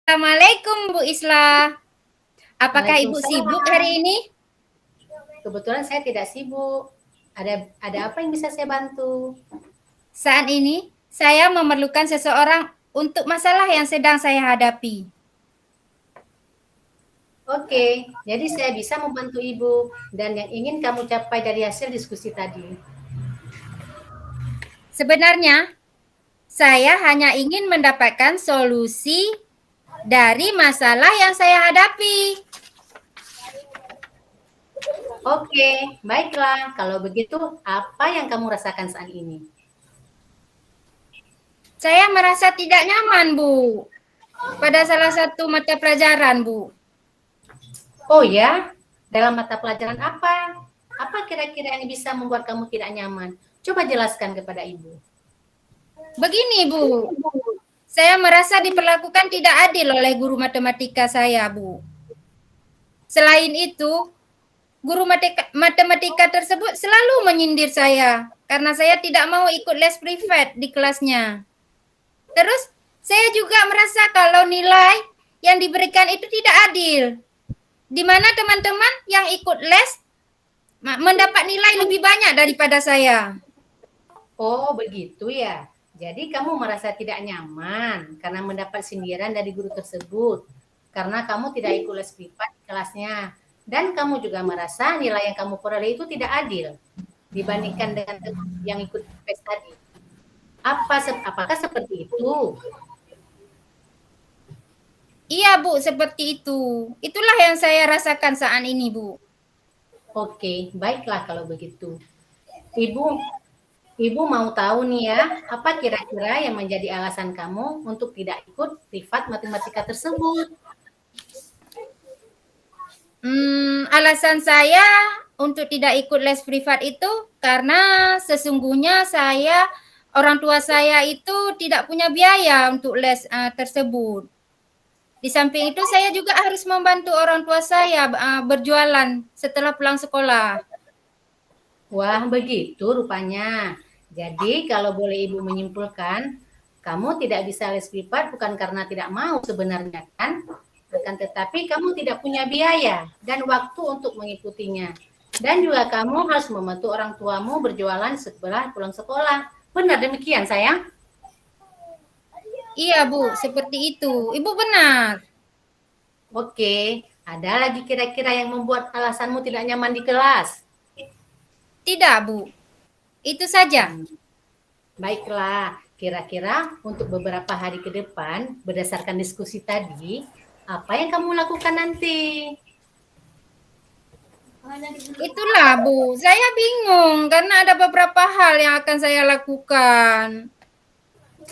Assalamualaikum Bu Islah. Apakah Ibu sibuk Waalaikumsalam. hari ini? Kebetulan saya tidak sibuk. Ada apa yang bisa saya bantu? Saat ini saya memerlukan seseorang untuk masalah yang sedang saya hadapi. Oke, jadi saya bisa membantu Ibu dan yang ingin kamu capai dari hasil diskusi tadi. Sebenarnya saya hanya ingin mendapatkan solusi dari masalah yang saya hadapi. Oke, baiklah. Kalau begitu, apa yang kamu rasakan saat ini? Saya merasa tidak nyaman, Bu, pada salah satu mata pelajaran, Bu. Oh ya, dalam mata pelajaran apa? Apa kira-kira yang bisa membuat kamu tidak nyaman? Coba jelaskan kepada Ibu. Begini, Bu, saya merasa diperlakukan tidak adil oleh guru matematika saya, Bu. Selain itu, guru matematika tersebut selalu menyindir saya karena saya tidak mau ikut les privat di kelasnya. Terus saya juga merasa kalau nilai yang diberikan itu tidak adil. Di mana teman-teman yang ikut les mendapat nilai lebih banyak daripada saya. Oh, begitu ya. Jadi kamu merasa tidak nyaman karena mendapat sindiran dari guru tersebut. Karena kamu tidak ikut les privat di kelasnya. Dan kamu juga merasa nilai yang kamu peroleh itu tidak adil dibandingkan dengan yang ikut tes tadi. Apakah seperti itu? Iya Bu, seperti itu. Itulah yang saya rasakan saat ini Bu. Oke, baiklah kalau begitu. Ibu, Ibu mau tahu nih ya, apa kira-kira yang menjadi alasan kamu untuk tidak ikut privat matematika tersebut? Alasan saya untuk tidak ikut les privat itu karena sesungguhnya orang tua saya itu tidak punya biaya untuk les tersebut. Di samping itu saya juga harus membantu orang tua saya berjualan setelah pulang sekolah. Wah, begitu rupanya. Jadi, kalau boleh Ibu menyimpulkan, kamu tidak bisa les privat bukan karena tidak mau sebenarnya kan? Akan tetapi kamu tidak punya biaya dan waktu untuk mengikutinya. Dan juga kamu harus membantu orang tuamu berjualan setelah pulang sekolah. Benar demikian, sayang? Iya Bu, seperti itu. Ibu benar. Oke, ada lagi kira-kira yang membuat alasanmu tidak nyaman di kelas? Tidak Bu, itu saja. Baiklah, kira-kira untuk beberapa hari ke depan, berdasarkan diskusi tadi, apa yang kamu lakukan nanti? Itulah Bu, saya bingung karena ada beberapa hal yang akan saya lakukan.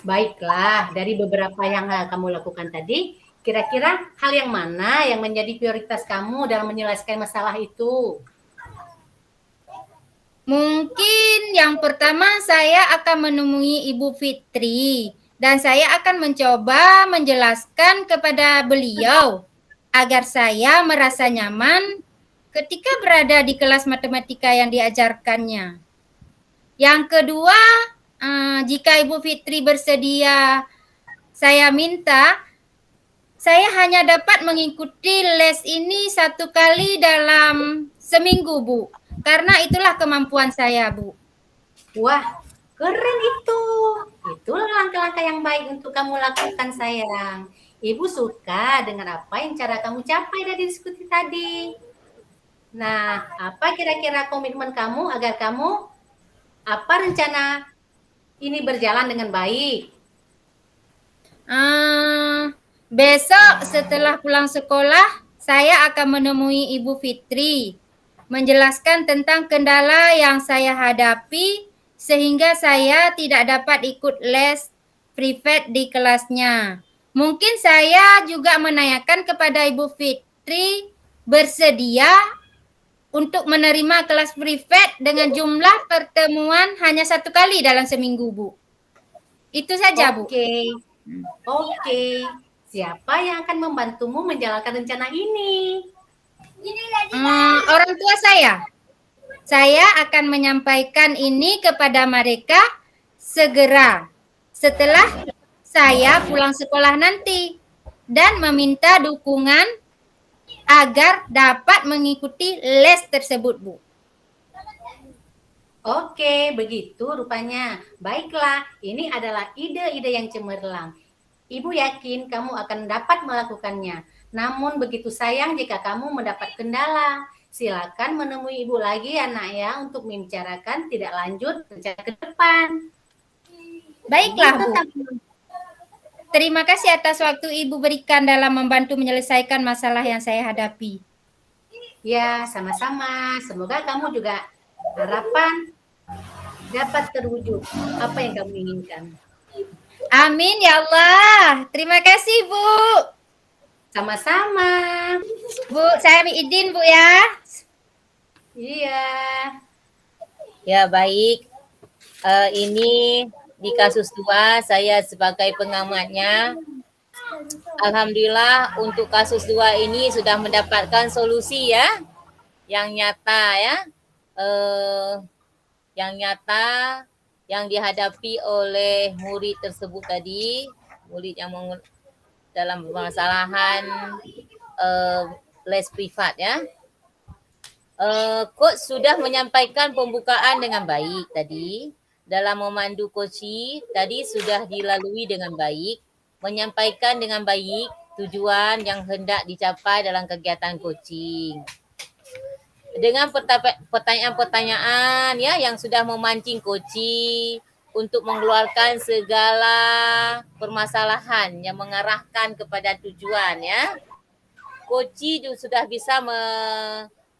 Baiklah, dari beberapa yang kamu lakukan tadi, kira-kira hal yang mana yang menjadi prioritas kamu dalam menyelesaikan masalah itu? Mungkin yang pertama saya akan menemui Ibu Fitri dan saya akan mencoba menjelaskan kepada beliau agar saya merasa nyaman ketika berada di kelas matematika yang diajarkannya. Yang kedua, jika Ibu Fitri bersedia, saya minta saya hanya dapat mengikuti les ini 1 kali dalam seminggu, Bu. Karena itulah kemampuan saya, Bu. Wah, keren itu. Itulah langkah-langkah yang baik untuk kamu lakukan, sayang. Ibu suka dengan apa yang cara kamu capai dari diskusi tadi. Nah, apa kira-kira komitmen kamu agar kamu apa rencana ini berjalan dengan baik? Besok setelah pulang sekolah, saya akan menemui Ibu Fitri, menjelaskan tentang kendala yang saya hadapi sehingga saya tidak dapat ikut les privat di kelasnya. Mungkin saya juga menanyakan kepada Ibu Fitri bersedia untuk menerima kelas privat dengan jumlah pertemuan hanya 1 kali dalam seminggu, Bu. Itu saja, Bu. Oke, oke. Siapa yang akan membantumu menjalankan rencana ini? Orang tua saya. Saya akan menyampaikan ini kepada mereka segera setelah saya pulang sekolah nanti. dan meminta dukungan agar dapat mengikuti les tersebut, Bu. Oke, begitu rupanya. Baiklah, ini adalah ide-ide yang cemerlang. Ibu yakin kamu akan dapat melakukannya. Namun begitu sayang jika kamu mendapat kendala. Silakan menemui ibu lagi ya nak ya untuk membicarakan tidak lanjut rencana ke depan. Baiklah, Begitu, Bu. teman. Terima kasih atas waktu Ibu berikan dalam membantu menyelesaikan masalah yang saya hadapi. Ya, sama-sama. Semoga kamu juga harapan dapat terwujud apa yang kamu inginkan. Amin ya Allah. Terima kasih, Bu. Sama-sama. Bu, saya izin, Bu ya. Iya. Ya, baik. Ini di kasus 2 saya sebagai pengamatnya. Alhamdulillah untuk kasus 2 ini sudah mendapatkan solusi ya. Yang nyata ya. Yang nyata yang dihadapi oleh murid tersebut tadi, murid yang dalam permasalahan les privat ya. Coach sudah menyampaikan pembukaan dengan baik tadi. Dalam memandu coaching tadi sudah dilalui dengan baik, menyampaikan dengan baik tujuan yang hendak dicapai dalam kegiatan coaching. Dengan pertanyaan-pertanyaan ya yang sudah memancing coaching untuk mengeluarkan segala permasalahan yang mengarahkan kepada tujuan ya. Coaching sudah bisa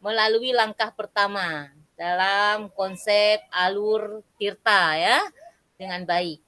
melalui langkah pertama dalam konsep alur tirta ya dengan baik.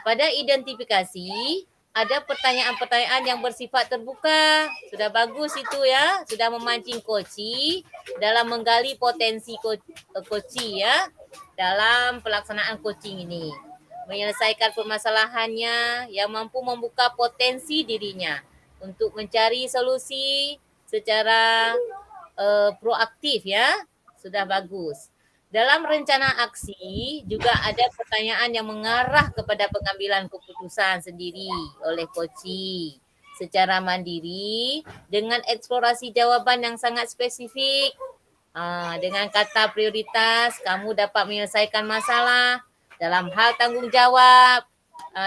Pada identifikasi ada pertanyaan-pertanyaan yang bersifat terbuka. Sudah bagus itu ya, sudah memancing coaching dalam menggali potensi coaching ya dalam pelaksanaan coaching ini. Menyelesaikan permasalahannya yang mampu membuka potensi dirinya untuk mencari solusi secara proaktif ya, sudah bagus. Dalam rencana aksi juga ada pertanyaan yang mengarah kepada pengambilan keputusan sendiri oleh coaching secara mandiri dengan eksplorasi jawaban yang sangat spesifik. Dengan kata prioritas, kamu dapat menyelesaikan masalah dalam hal tanggungjawab.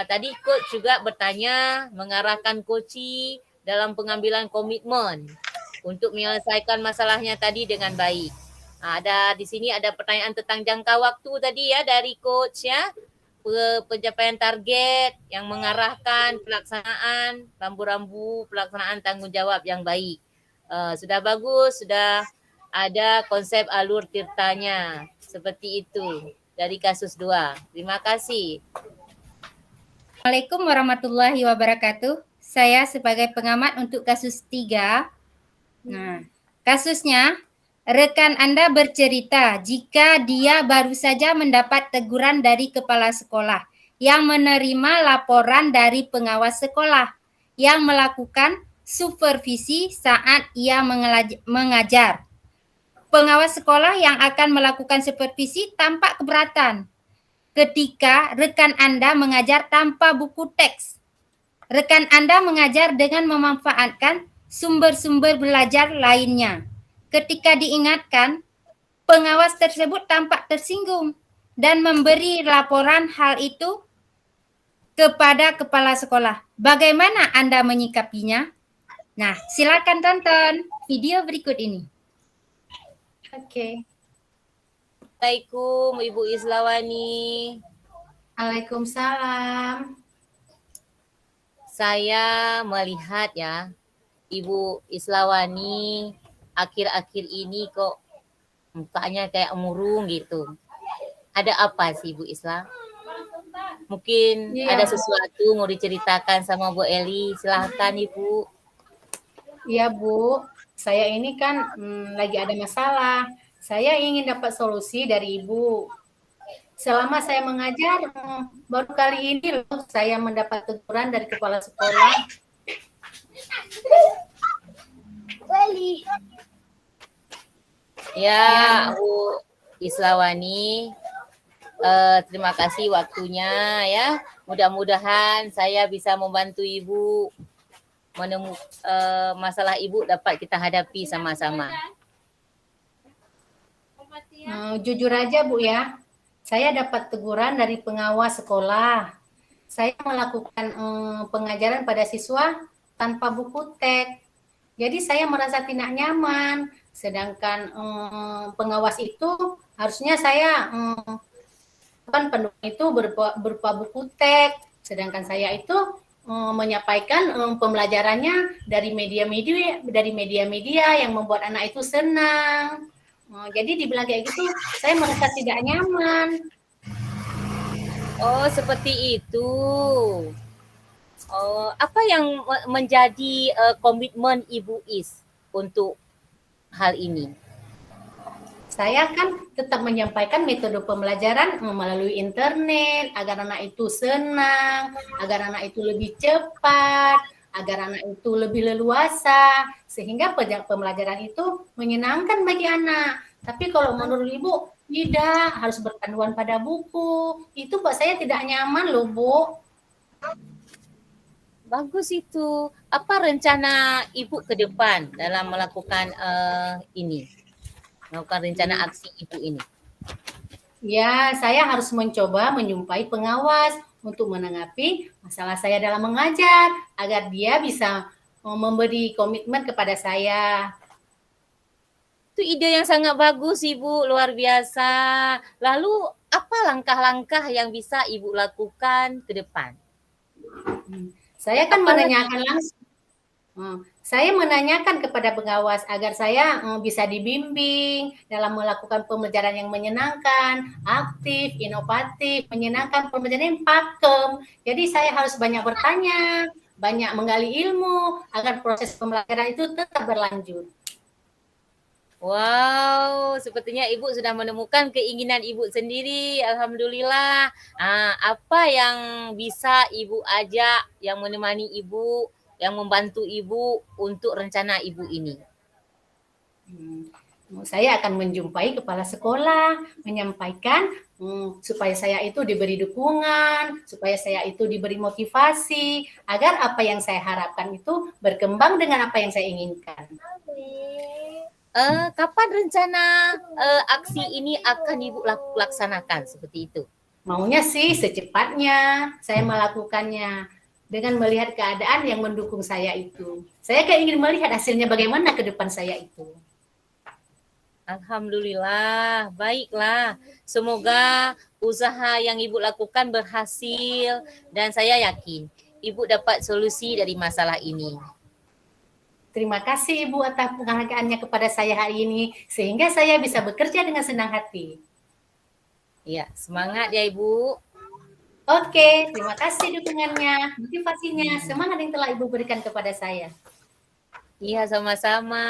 Tadi coach juga bertanya mengarahkan coaching dalam pengambilan komitmen untuk menyelesaikan masalahnya tadi dengan baik. Ada di sini ada pertanyaan tentang jangka waktu tadi ya dari coach ya. Pencapaian target yang mengarahkan pelaksanaan rambu-rambu pelaksanaan tanggungjawab yang baik. Sudah bagus, sudah ada konsep alur tirtanya. Seperti itu dari kasus 2. Terima kasih. Assalamualaikum warahmatullahi wabarakatuh. Saya sebagai pengamat untuk kasus 3. Nah, kasusnya rekan Anda bercerita jika dia baru saja mendapat teguran dari kepala sekolah yang menerima laporan dari pengawas sekolah yang melakukan supervisi saat ia mengajar. Pengawas sekolah yang akan melakukan supervisi tampak keberatan ketika rekan Anda mengajar tanpa buku teks. Rekan Anda mengajar dengan memanfaatkan sumber-sumber belajar lainnya. Ketika diingatkan, pengawas tersebut tampak tersinggung dan memberi laporan hal itu kepada kepala sekolah. Bagaimana Anda menyikapinya? Nah, silakan tonton video berikut ini. Oke. Assalamualaikum Ibu Islawani. Waalaikumsalam. Saya melihat ya Ibu Islawani akhir-akhir ini kok mukanya kayak murung gitu. Ada apa sih Bu Isla? Mungkin ada sesuatu mau diceritakan sama Bu Eli. Silahkan Ibu. Iya Bu, saya ini kan lagi ada masalah. Saya ingin dapat solusi dari Ibu. Selama saya mengajar, baru kali ini loh saya mendapat teguran dari kepala sekolah. Ya, Bu Islawani, terima kasih waktunya ya. Mudah-mudahan saya bisa membantu Ibu masalah ibu dapat kita hadapi sama-sama. Jujur aja Bu ya, saya dapat teguran dari pengawas sekolah. Saya melakukan pengajaran pada siswa tanpa buku teks. Jadi saya merasa tidak nyaman. Sedangkan pengawas itu harusnya saya pendukung itu berupa buku teks. Sedangkan saya itu menyampaikan pembelajarannya dari media-media yang membuat anak itu senang. Jadi dibilang kayak gitu, saya merasa tidak nyaman. Oh, seperti itu. Oh, apa yang menjadi komitmen Ibu Is untuk hal ini? Saya kan tetap menyampaikan metode pembelajaran melalui internet agar anak itu senang, agar anak itu lebih cepat, agar anak itu lebih leluasa, sehingga pembelajaran itu menyenangkan bagi anak. Tapi kalau menurut Ibu, tidak, harus berpanduan pada buku. Itu buat saya tidak nyaman loh, Bu. Bagus itu. Apa rencana Ibu ke depan dalam melakukan ini? Melakukan rencana aksi Ibu ini? Ya, saya harus mencoba menjumpai pengawas untuk menanggapi masalah saya dalam mengajar, agar dia bisa memberi komitmen kepada saya. Itu ide yang sangat bagus Ibu, luar biasa. Lalu apa langkah-langkah yang bisa Ibu lakukan ke depan? Saya kan menanyakan langsung. Saya menanyakan kepada pengawas agar saya bisa dibimbing dalam melakukan pembelajaran yang menyenangkan, aktif, inovatif, menyenangkan, pembelajaran yang pakem. Jadi saya harus banyak bertanya, banyak menggali ilmu agar proses pembelajaran itu tetap berlanjut. Wow, sepertinya Ibu sudah menemukan keinginan Ibu sendiri. Alhamdulillah. Apa yang bisa Ibu ajak, yang menemani Ibu, yang membantu Ibu untuk rencana Ibu ini? Saya akan menjumpai kepala sekolah, menyampaikan supaya saya itu diberi dukungan, supaya saya itu diberi motivasi, agar apa yang saya harapkan itu berkembang dengan apa yang saya inginkan. Kapan rencana aksi ini akan Ibu laksanakan seperti itu? Maunya sih secepatnya saya melakukannya dengan melihat keadaan yang mendukung saya itu. Saya kayak ingin melihat hasilnya bagaimana ke depan saya itu. Alhamdulillah, baiklah. Semoga usaha yang Ibu lakukan berhasil dan saya yakin Ibu dapat solusi dari masalah ini. Terima kasih Ibu atas penghargaannya kepada saya hari ini, sehingga saya bisa bekerja dengan senang hati. Ya, semangat ya Ibu. Oke, terima kasih dukungannya, motivasinya, semangat yang telah Ibu berikan kepada saya. Iya, sama-sama.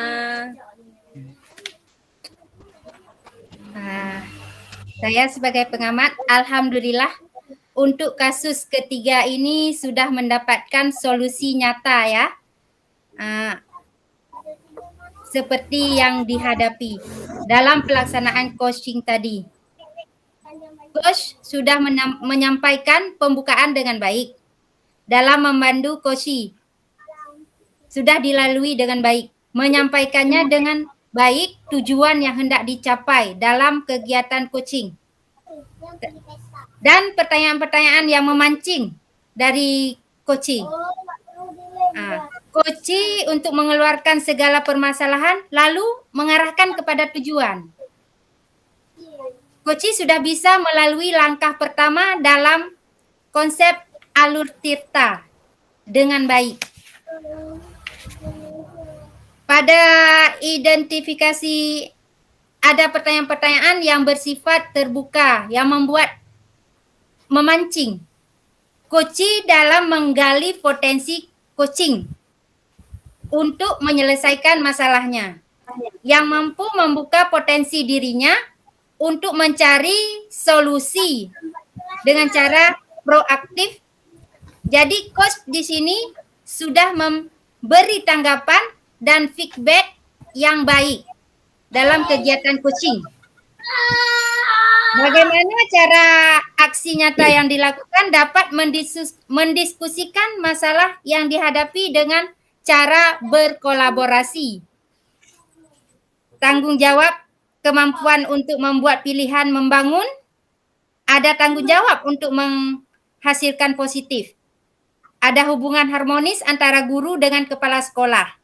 Saya sebagai pengamat, alhamdulillah untuk kasus ketiga ini sudah mendapatkan solusi nyata ya. Seperti yang dihadapi dalam pelaksanaan coaching tadi. Coach sudah menyampaikan pembukaan dengan baik. Dalam memandu coaching sudah dilalui dengan baik. Menyampaikannya dengan baik tujuan yang hendak dicapai dalam kegiatan coaching. Dan pertanyaan-pertanyaan yang memancing dari coaching. Coaching untuk mengeluarkan segala permasalahan lalu mengarahkan kepada tujuan. Coaching sudah bisa melalui langkah pertama dalam konsep alur tirta dengan baik. Pada identifikasi ada pertanyaan-pertanyaan yang bersifat terbuka yang memancing. Coaching dalam menggali potensi coaching untuk menyelesaikan masalahnya, yang mampu membuka potensi dirinya untuk mencari solusi dengan cara proaktif. Jadi coach di sini sudah memberi tanggapan dan feedback yang baik dalam kegiatan coaching. Bagaimana cara aksi nyata yang dilakukan dapat mendiskusikan masalah yang dihadapi dengan cara berkolaborasi. Tanggung jawab, kemampuan untuk membuat pilihan membangun, ada tanggung jawab untuk menghasilkan positif. Ada hubungan harmonis antara guru dengan kepala sekolah,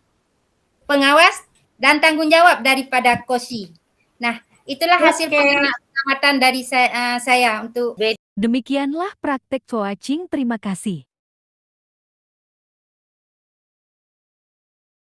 pengawas, dan tanggung jawab daripada KOSI. Nah, itulah hasil pengamatan dari saya untuk Demikianlah praktek coaching. Terima kasih.